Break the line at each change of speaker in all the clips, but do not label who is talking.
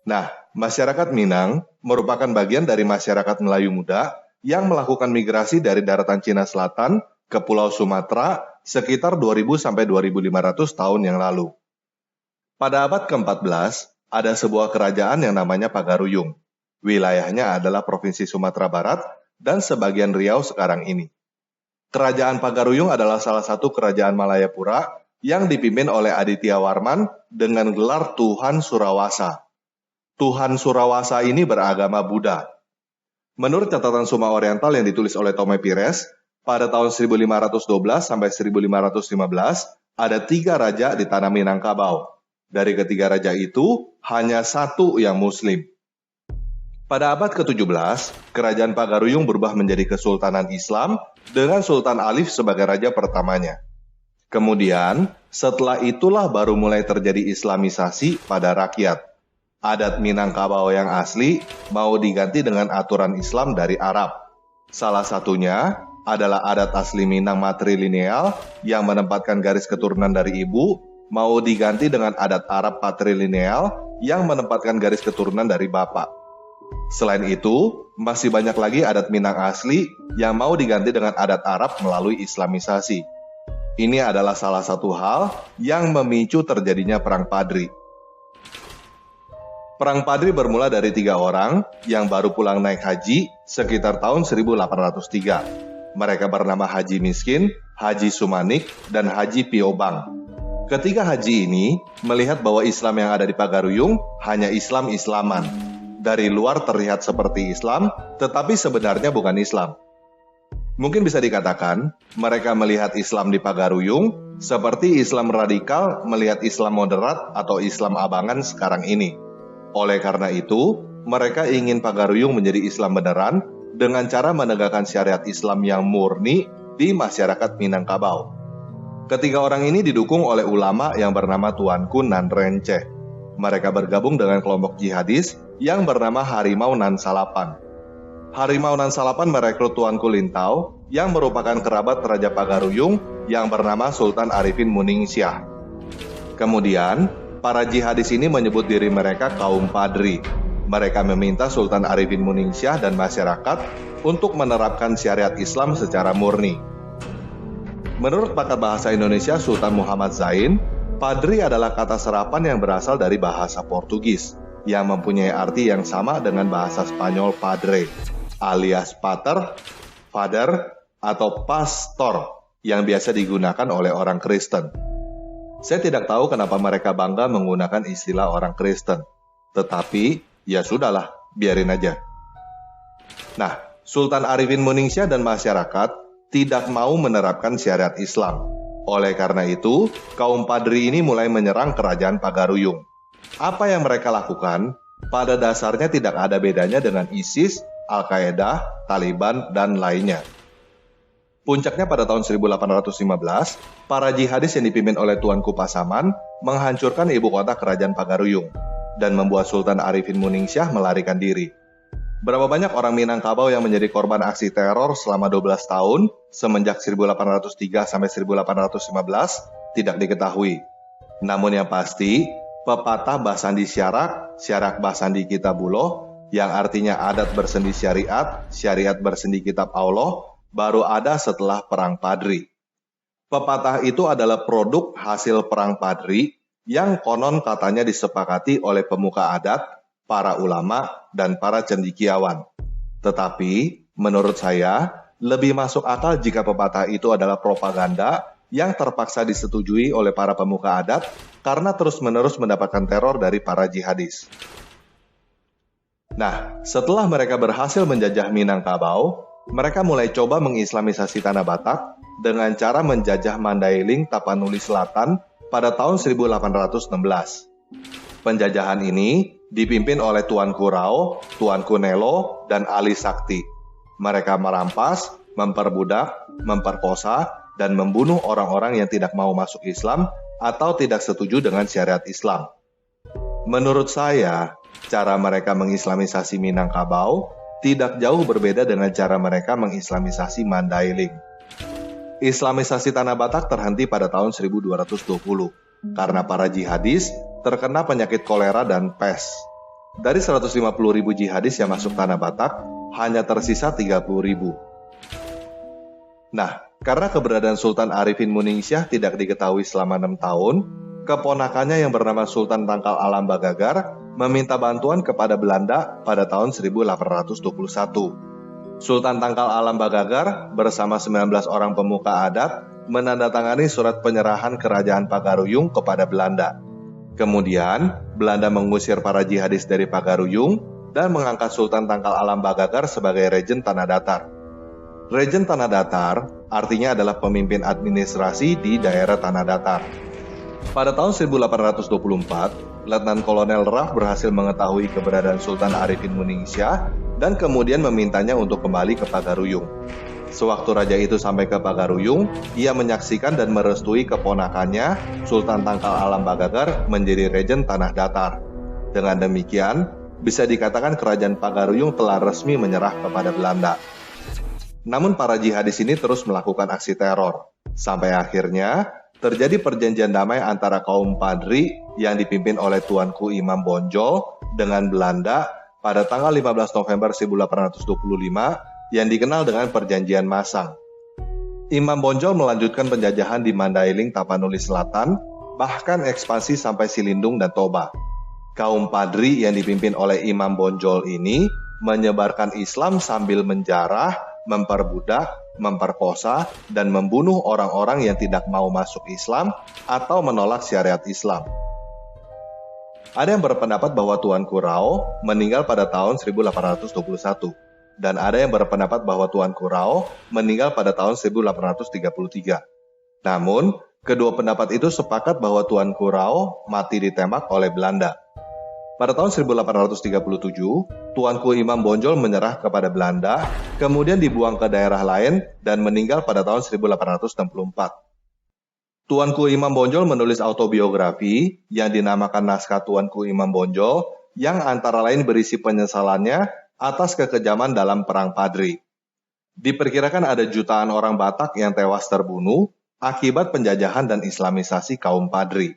Nah, masyarakat Minang merupakan bagian dari masyarakat Melayu muda yang melakukan migrasi dari daratan Cina Selatan ke Pulau Sumatera sekitar 2000 sampai 2500 tahun yang lalu. Pada abad ke-14, ada sebuah kerajaan yang namanya Pagaruyung. Wilayahnya adalah Provinsi Sumatera Barat dan sebagian Riau sekarang ini. Kerajaan Pagaruyung adalah salah satu kerajaan Malayapura yang dipimpin oleh Aditya Warman dengan gelar Tuhan Surawasa. Tuhan Surawasa ini beragama Buddha. Menurut catatan Suma Oriental yang ditulis oleh Tome Pires, pada tahun 1512 sampai 1515 ada 3 raja di tanah Minangkabau. Dari ketiga raja itu, hanya satu yang Muslim. Pada abad ke-17, kerajaan Pagaruyung berubah menjadi Kesultanan Islam dengan Sultan Alif sebagai raja pertamanya. Kemudian, setelah itulah baru mulai terjadi Islamisasi pada rakyat. Adat Minangkabau yang asli mau diganti dengan aturan Islam dari Arab. Salah satunya adalah adat asli Minang matrilineal yang menempatkan garis keturunan dari ibu mau diganti dengan adat Arab patrilineal yang menempatkan garis keturunan dari bapak. Selain itu, masih banyak lagi adat Minang asli yang mau diganti dengan adat Arab melalui Islamisasi. Ini adalah salah satu hal yang memicu terjadinya Perang Padri. Perang Padri bermula dari 3 orang yang baru pulang naik haji sekitar tahun 1803. Mereka bernama Haji Miskin, Haji Sumanik, dan Haji Piobang. Ketiga haji ini melihat bahwa Islam yang ada di Pagaruyung hanya Islam-Islaman. Dari luar terlihat seperti Islam, tetapi sebenarnya bukan Islam. Mungkin bisa dikatakan, mereka melihat Islam di Pagaruyung seperti Islam radikal melihat Islam moderat atau Islam abangan sekarang ini. Oleh karena itu, mereka ingin Pagaruyung menjadi Islam beneran dengan cara menegakkan syariat Islam yang murni di masyarakat Minangkabau. Ketiga orang ini didukung oleh ulama yang bernama Tuanku Nan Renceh. Mereka bergabung dengan kelompok jihadis yang bernama Harimau Nan Salapan. Harimau Nan Salapan merekrut Tuanku Lintau yang merupakan kerabat Raja Pagaruyung yang bernama Sultan Arifin Muningsyah. Kemudian, para jihadis ini menyebut diri mereka kaum Padri. Mereka meminta Sultan Arifin Muningsyah dan masyarakat untuk menerapkan syariat Islam secara murni. Menurut pakar bahasa Indonesia Sultan Muhammad Zain, Padri adalah kata serapan yang berasal dari bahasa Portugis, yang mempunyai arti yang sama dengan bahasa Spanyol padre, alias pater, father, atau pastor, yang biasa digunakan oleh orang Kristen. Saya tidak tahu kenapa mereka bangga menggunakan istilah orang Kristen. Tetapi, ya sudahlah, biarin aja. Nah, Sultan Arifin Muningsyah dan masyarakat tidak mau menerapkan syariat Islam. Oleh karena itu, kaum Padri ini mulai menyerang kerajaan Pagaruyung. Apa yang mereka lakukan, pada dasarnya tidak ada bedanya dengan ISIS, Al-Qaeda, Taliban, dan lainnya. Puncaknya pada tahun 1815, para jihadis yang dipimpin oleh Tuanku Pasaman menghancurkan ibu kota kerajaan Pagaruyung dan membuat Sultan Arifin Muningsyah melarikan diri. Berapa banyak orang Minangkabau yang menjadi korban aksi teror selama 12 tahun semenjak 1803 sampai 1815 tidak diketahui. Namun yang pasti, pepatah Basandi Syarak, Syarak Basandi Kitabuloh, yang artinya adat bersendi syariat, syariat bersendi kitab Allah, baru ada setelah Perang Padri. Pepatah itu adalah produk hasil Perang Padri yang konon katanya disepakati oleh pemuka adat, para ulama, dan para cendekiawan. Tetapi, menurut saya, lebih masuk akal jika pepatah itu adalah propaganda yang terpaksa disetujui oleh para pemuka adat karena terus-menerus mendapatkan teror dari para jihadis. Nah, setelah mereka berhasil menjajah Minangkabau, mereka mulai coba mengislamisasi Tanah Batak dengan cara menjajah Mandailing Tapanuli Selatan pada tahun 1816. Penjajahan ini dipimpin oleh Tuanku Rao, Tuanku Nelo, dan Ali Sakti. Mereka merampas, memperbudak, memperkosa, dan membunuh orang-orang yang tidak mau masuk Islam atau tidak setuju dengan syariat Islam. Menurut saya, cara mereka mengislamisasi Minangkabau tidak jauh berbeda dengan cara mereka mengislamisasi Mandailing. Islamisasi Tanah Batak terhenti pada tahun 1220 karena para jihadis terkena penyakit kolera dan pes. Dari 150.000 jihadis yang masuk Tanah Batak, hanya tersisa 30.000. Nah, karena keberadaan Sultan Arifin Muningsyah tidak diketahui selama 6 tahun, keponakannya yang bernama Sultan Tangkal Alam Bagagar meminta bantuan kepada Belanda pada tahun 1821. Sultan Tangkal Alam Bagagar bersama 19 orang pemuka adat menandatangani surat penyerahan Kerajaan Pagaruyung kepada Belanda. Kemudian, Belanda mengusir para jihadis dari Pagaruyung dan mengangkat Sultan Tangkal Alam Bagagar sebagai Raja Tanah Datar. Raja Tanah Datar artinya adalah pemimpin administrasi di daerah Tanah Datar. Pada tahun 1824, Letnan Kolonel Raf berhasil mengetahui keberadaan Sultan Arifin Muningsyah dan kemudian memintanya untuk kembali ke Pagaruyung. Sewaktu raja itu sampai ke Pagaruyung, ia menyaksikan dan merestui keponakannya, Sultan Tangkal Alam Bagagar, menjadi Raja Tanah Datar. Dengan demikian, bisa dikatakan kerajaan Pagaruyung telah resmi menyerah kepada Belanda. Namun para jihadis ini terus melakukan aksi teror. Sampai akhirnya, terjadi perjanjian damai antara kaum Padri yang dipimpin oleh Tuanku Imam Bonjol dengan Belanda pada tanggal 15 November 1825 yang dikenal dengan Perjanjian Masang. Imam Bonjol melanjutkan penjajahan di Mandailing, Tapanuli Selatan, bahkan ekspansi sampai Silindung dan Toba. Kaum Padri yang dipimpin oleh Imam Bonjol ini menyebarkan Islam sambil menjarah, memperbudak, memperkosa, dan membunuh orang-orang yang tidak mau masuk Islam atau menolak syariat Islam. Ada yang berpendapat bahwa Tuanku Rao meninggal pada tahun 1821. Dan ada yang berpendapat bahwa Tuanku Rao meninggal pada tahun 1833. Namun, kedua pendapat itu sepakat bahwa Tuanku Rao mati ditembak oleh Belanda. Pada tahun 1837, Tuanku Imam Bonjol menyerah kepada Belanda, kemudian dibuang ke daerah lain dan meninggal pada tahun 1864. Tuanku Imam Bonjol menulis autobiografi yang dinamakan Naskah Tuanku Imam Bonjol, yang antara lain berisi penyesalannya atas kekejaman dalam Perang Padri. Diperkirakan ada jutaan orang Batak yang tewas terbunuh akibat penjajahan dan islamisasi kaum Padri.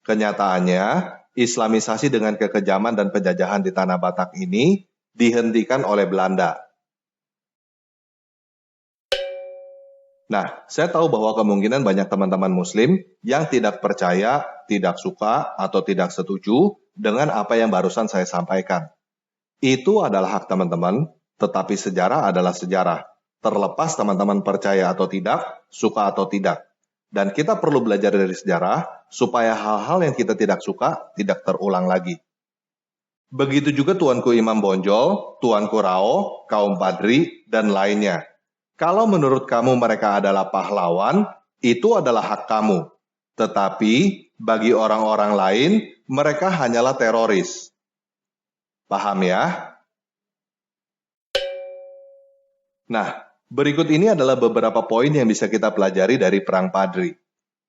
Kenyataannya, islamisasi dengan kekejaman dan penjajahan di Tanah Batak ini dihentikan oleh Belanda. Nah, saya tahu bahwa kemungkinan banyak teman-teman Muslim yang tidak percaya, tidak suka, atau tidak setuju dengan apa yang barusan saya sampaikan. Itu adalah hak teman-teman, tetapi sejarah adalah sejarah. Terlepas teman-teman percaya atau tidak, suka atau tidak. Dan kita perlu belajar dari sejarah, supaya hal-hal yang kita tidak suka tidak terulang lagi. Begitu juga Tuanku Imam Bonjol, Tuanku Rao, kaum Padri, dan lainnya. Kalau menurut kamu mereka adalah pahlawan, itu adalah hak kamu. Tetapi, bagi orang-orang lain, mereka hanyalah teroris. Paham ya? Nah, berikut ini adalah beberapa poin yang bisa kita pelajari dari Perang Padri.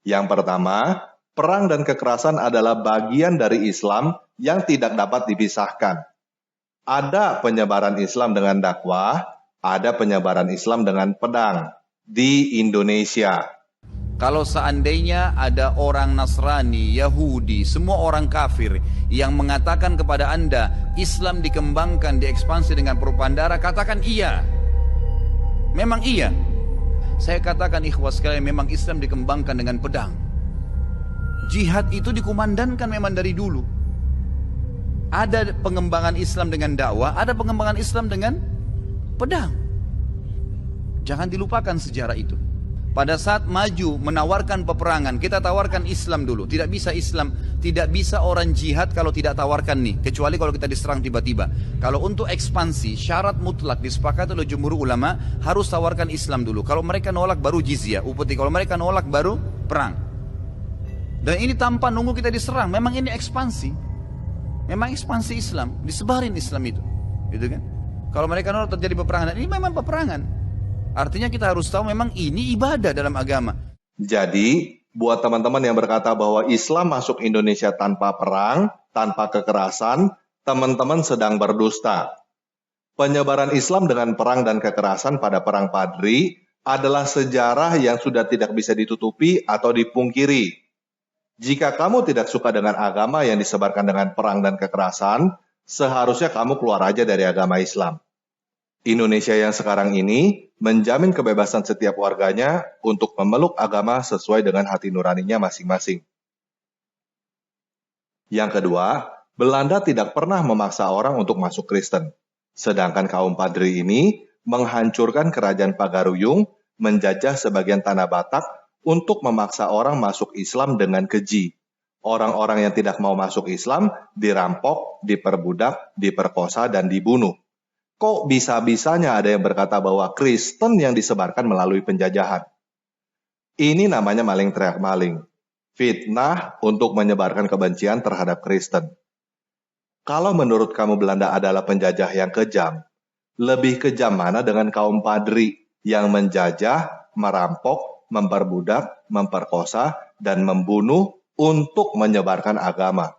Yang pertama, perang dan kekerasan adalah bagian dari Islam yang tidak dapat dipisahkan. Ada penyebaran Islam dengan dakwah, ada penyebaran Islam dengan pedang di Indonesia.
Kalau seandainya ada orang Nasrani, Yahudi, semua orang kafir yang mengatakan kepada Anda Islam dikembangkan, diekspansi dengan propaganda, katakan iya. Memang iya. Saya katakan ikhwas sekalian, memang Islam dikembangkan dengan pedang. Jihad itu dikumandangkan memang dari dulu. Ada pengembangan Islam dengan dakwah, ada pengembangan Islam dengan pedang. Jangan dilupakan sejarah itu. Pada saat maju menawarkan peperangan, kita tawarkan Islam dulu. Tidak bisa Islam, tidak bisa orang jihad kalau tidak tawarkan nih. Kecuali kalau kita diserang tiba-tiba. Kalau untuk ekspansi, syarat mutlak disepakati oleh jumhur ulama, harus tawarkan Islam dulu. Kalau mereka nolak baru jizyah, upeti. Kalau mereka nolak baru perang. Dan ini tanpa nunggu kita diserang. Memang ini ekspansi. Memang ekspansi Islam, disebarin Islam itu. Gitu kan? Kalau mereka nolak terjadi peperangan, ini memang peperangan. Artinya kita harus tahu memang ini ibadah dalam agama.
Jadi, buat teman-teman yang berkata bahwa Islam masuk Indonesia tanpa perang, tanpa kekerasan, teman-teman sedang berdusta. Penyebaran Islam dengan perang dan kekerasan pada Perang Padri adalah sejarah yang sudah tidak bisa ditutupi atau dipungkiri. Jika kamu tidak suka dengan agama yang disebarkan dengan perang dan kekerasan, seharusnya kamu keluar aja dari agama Islam. Indonesia yang sekarang ini menjamin kebebasan setiap warganya untuk memeluk agama sesuai dengan hati nuraninya masing-masing. Yang kedua, Belanda tidak pernah memaksa orang untuk masuk Kristen. Sedangkan kaum Padri ini menghancurkan kerajaan Pagaruyung, menjajah sebagian tanah Batak untuk memaksa orang masuk Islam dengan keji. Orang-orang yang tidak mau masuk Islam dirampok, diperbudak, diperkosa, dan dibunuh. Kok bisa-bisanya ada yang berkata bahwa Kristen yang disebarkan melalui penjajahan? Ini namanya maling teriak maling. Fitnah untuk menyebarkan kebencian terhadap Kristen. Kalau menurut kamu Belanda adalah penjajah yang kejam, lebih kejam mana dengan kaum Padri yang menjajah, merampok, memperbudak, memperkosa, dan membunuh untuk menyebarkan agama?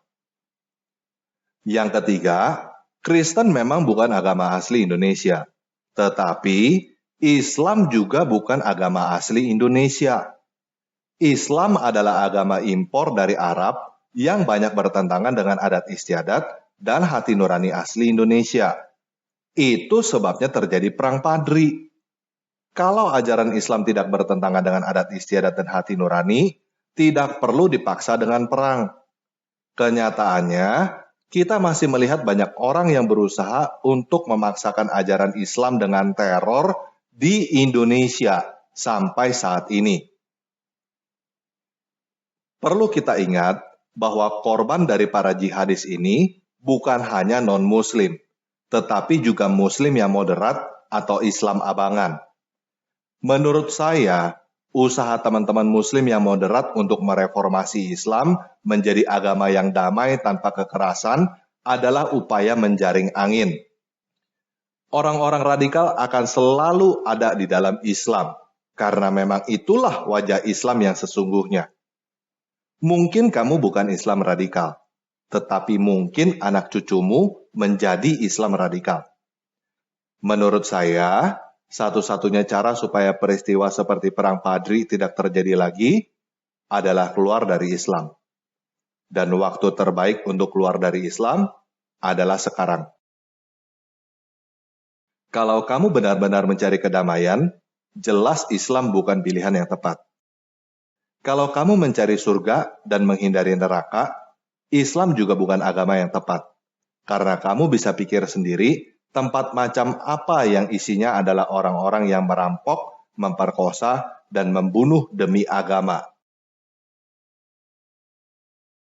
Yang ketiga, Kristen memang bukan agama asli Indonesia, tetapi Islam juga bukan agama asli Indonesia. Islam adalah agama impor dari Arab yang banyak bertentangan dengan adat istiadat dan hati nurani asli Indonesia. Itu sebabnya terjadi perang Padri. Kalau ajaran Islam tidak bertentangan dengan adat istiadat dan hati nurani, tidak perlu dipaksa dengan perang. Kenyataannya, kita masih melihat banyak orang yang berusaha untuk memaksakan ajaran Islam dengan teror di Indonesia sampai saat ini. Perlu kita ingat bahwa korban dari para jihadis ini bukan hanya non-Muslim, tetapi juga Muslim yang moderat atau Islam abangan. Menurut saya, usaha teman-teman Muslim yang moderat untuk mereformasi Islam menjadi agama yang damai tanpa kekerasan adalah upaya menjaring angin. Orang-orang radikal akan selalu ada di dalam Islam, karena memang itulah wajah Islam yang sesungguhnya. Mungkin kamu bukan Islam radikal, tetapi mungkin anak cucumu menjadi Islam radikal. Menurut saya, satu-satunya cara supaya peristiwa seperti perang Padri tidak terjadi lagi adalah keluar dari Islam. Dan waktu terbaik untuk keluar dari Islam adalah sekarang. Kalau kamu benar-benar mencari kedamaian, jelas Islam bukan pilihan yang tepat. Kalau kamu mencari surga dan menghindari neraka, Islam juga bukan agama yang tepat. Karena kamu bisa pikir sendiri, tempat macam apa yang isinya adalah orang-orang yang merampok, memperkosa, dan membunuh demi agama.